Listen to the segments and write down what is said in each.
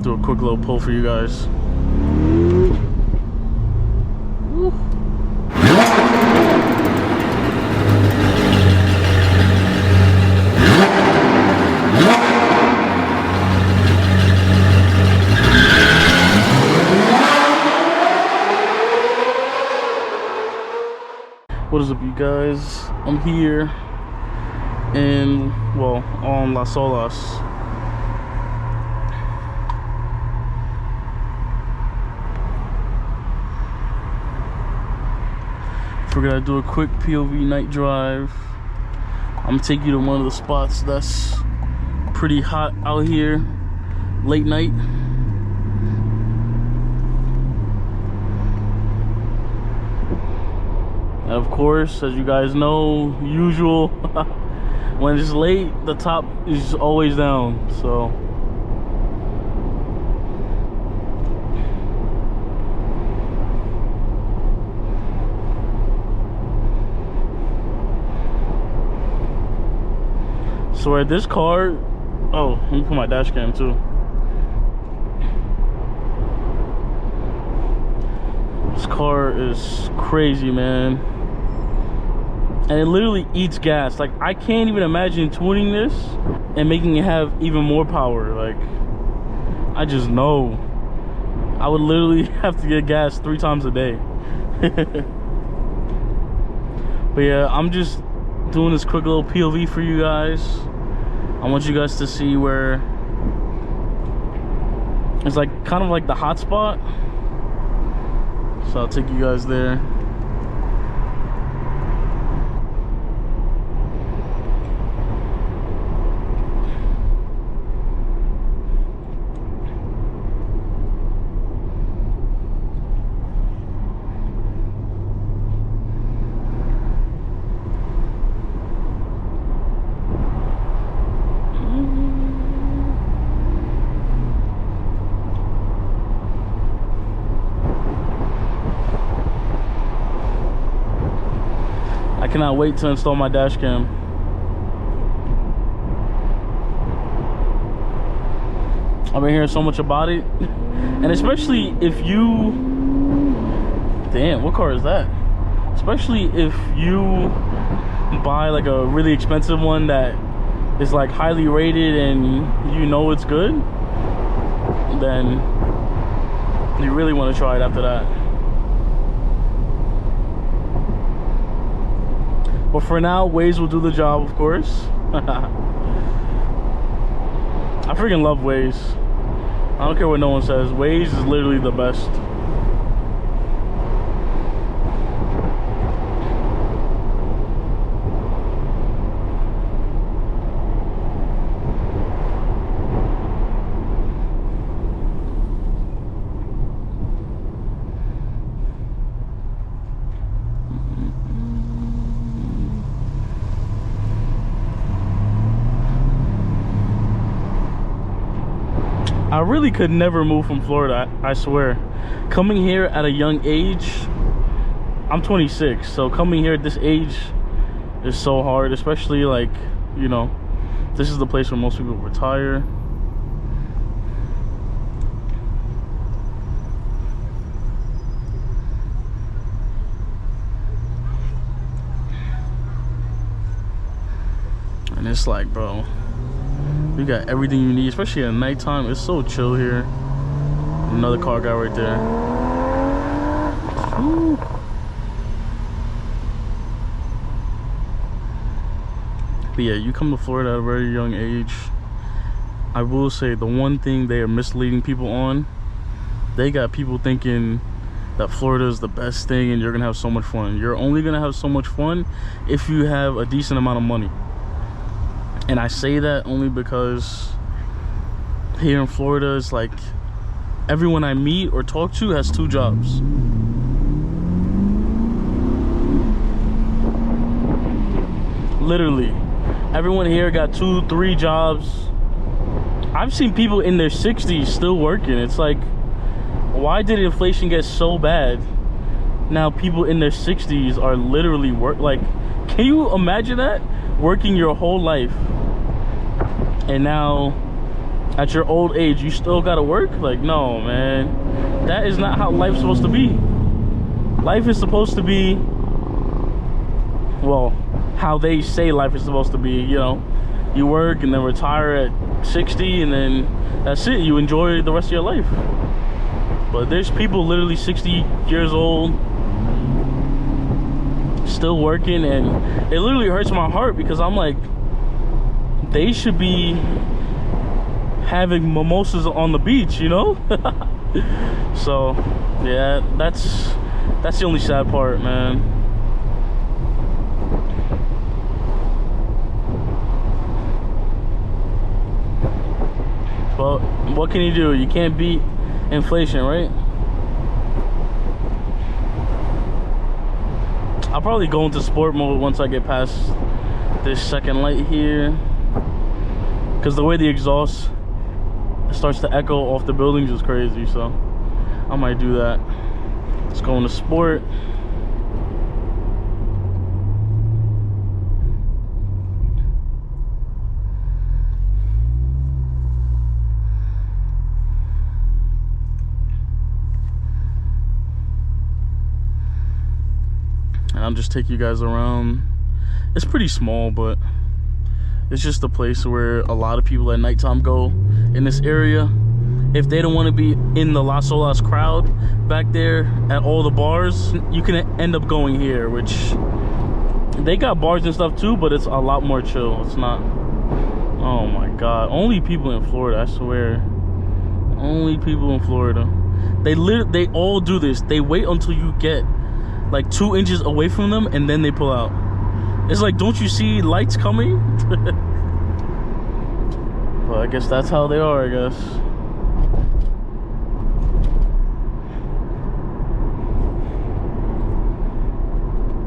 Do a quick little pull for you guys. Woo. What is up, you guys? I'm here in, well, on Las Olas. We're gonna do a quick POV night drive. I'm gonna take you to one of the spots that's pretty hot out here, late night. And of course, as you guys know, usual, when it's late, the top is always down, so. So this car, oh, let me put my dash cam too. This car is crazy, man. And it literally eats gas. Like, I can't even imagine tuning this and making it have even more power. Like, I just know I would literally have to get gas 3 times a day. But yeah, I'm just doing this quick little POV for you guys. I want you guys to see where it's like kind of like the hot spot. So I'll take you guys there. I cannot wait to install my dash cam. I've been hearing so much about it. And especially if you... Damn, what car is that? Especially if you buy like a really expensive one that is like highly rated and you know it's good, then you really want to try it after that. But for now, Waze will do the job, of course. I freaking love Waze. I don't care what no one says. Waze is literally the best. I really could never move from Florida, I swear. Coming here at a young age, I'm 26, so coming here at this age is so hard, especially like, you know, this is the place where most people retire. And it's like, bro, you got everything you need, especially at nighttime. It's so chill here. Another car guy right there. Woo. But yeah, you come to Florida at a very young age. I will say the one thing they are misleading people on, they got people thinking that Florida is the best thing and you're gonna have so much fun. You're only gonna have so much fun if you have a decent amount of money. And I say that only because here in Florida, it's like everyone I meet or talk to has 2 jobs. Literally. Everyone here got 2, 3 jobs. I've seen people in their 60s still working. It's like, why did inflation get so bad? Now people in their 60s are literally like, can you imagine that? Working your whole life and now at your old age, you still gotta work? Like, no, man. That is not how life's supposed to be. Life is supposed to be, well, how they say life is supposed to be, you know. You work and then retire at 60 and then that's it. You enjoy the rest of your life. But there's people literally 60 years old still working, and it literally hurts my heart because I'm like, they should be having mimosas on the beach, you know. So yeah, that's the only sad part, man. But what can you do? You can't beat inflation, right? I'll probably go into sport mode once I get past this second light here, because the way the exhaust starts to echo off the buildings is crazy. So I might do that. Let's go into sport. And I'll just take you guys around. It's pretty small, but it's just a place where a lot of people at nighttime go in this area. If they don't want to be in the Las Olas crowd back there at all the bars, you can end up going here, which they got bars and stuff too, but it's a lot more chill. It's not, oh my God, only people in Florida, I swear. Only people in Florida. They all do this. They wait until you get like 2 inches away from them and then they pull out. It's like, don't you see lights coming? Well, I guess that's how they are, I guess.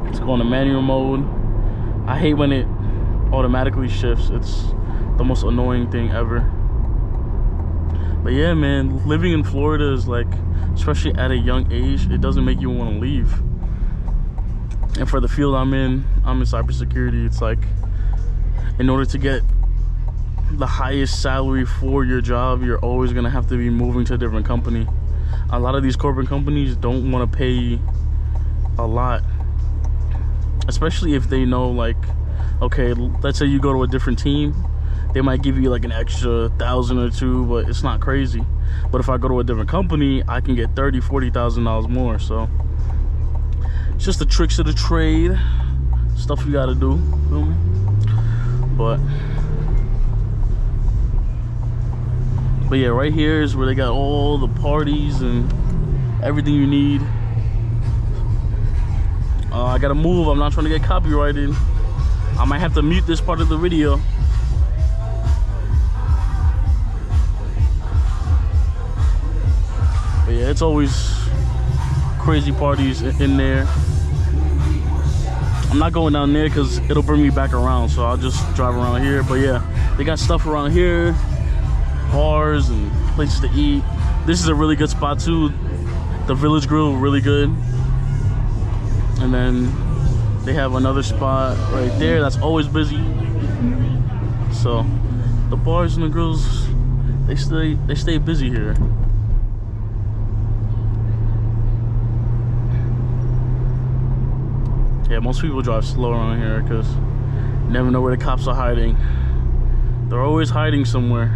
Let's go into manual mode. I hate when it automatically shifts. It's the most annoying thing ever. But yeah, man, living in Florida is like, especially at a young age, it doesn't make you want to leave. And for the field I'm in cybersecurity. It's like, in order to get the highest salary for your job, you're always gonna have to be moving to a different company. A lot of these corporate companies don't want to pay a lot, especially if they know, like, okay, let's say you go to a different team, they might give you like an extra $1,000 or $2,000, but it's not crazy. But if I go to a different company, I can get $30,000-$40,000 more. So it's just the tricks of the trade, stuff you gotta do, feel me? But yeah, right here is where they got all the parties and everything you need. I gotta move. I'm not trying to get copyrighted. I might have to mute this part of the video. But yeah, it's always crazy parties in there. I'm not going down there because it'll bring me back around, so I'll just drive around here. But yeah, they got stuff around here, bars and places to eat. This is a really good spot too. The Village Grill, really good. And then they have another spot right there that's always busy. So the bars and the grills, they stay busy here. Yeah, most people drive slow around here because you never know where the cops are hiding. They're always hiding somewhere.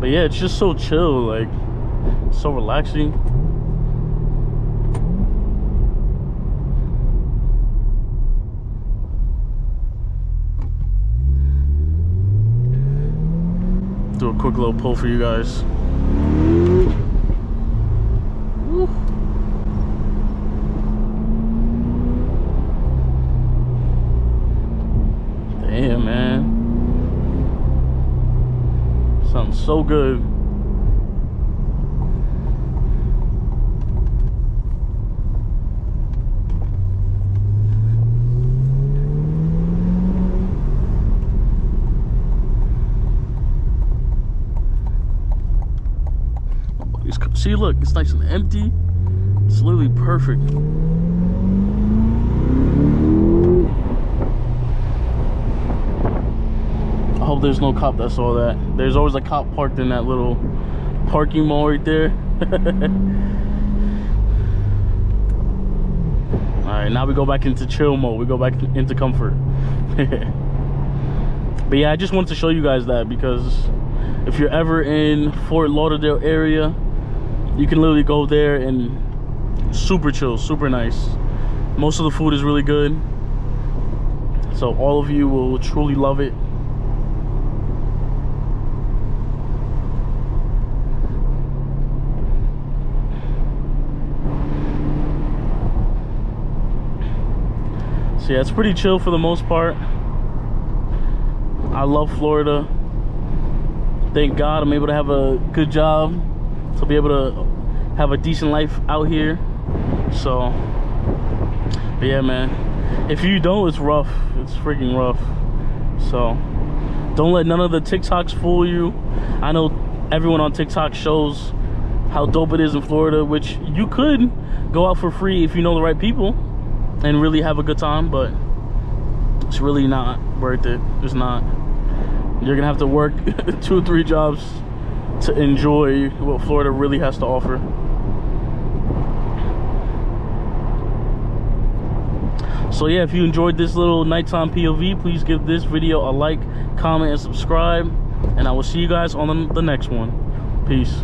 But yeah, it's just so chill, like, so relaxing. Do a quick little pull for you guys. Woo. Damn, man. Sounds so good. See, look, it's nice and empty. It's literally perfect. I hope there's no cop that saw that. There's always a cop parked in that little parking mall right there. Alright, now we go back into chill mode. We go back into comfort. But yeah, I just wanted to show you guys that, because if you're ever in Fort Lauderdale area, you can literally go there and super chill, super nice. Most of the food is really good, so all of you will truly love it. So yeah, it's pretty chill for the most part. I love Florida. Thank God I'm able to have a good job, to be able to have a decent life out here. So, but yeah, man, if you don't, it's rough. It's freaking rough. So don't let none of the TikToks fool you. I know everyone on TikTok shows how dope it is in Florida, which you could go out for free if you know the right people and really have a good time, but it's really not worth it. It's not. You're gonna have to work 2 or 3 jobs to enjoy what Florida really has to offer. So yeah, if you enjoyed this little nighttime POV, please give this video a like, comment, and subscribe, and I will see you guys on the next one. Peace.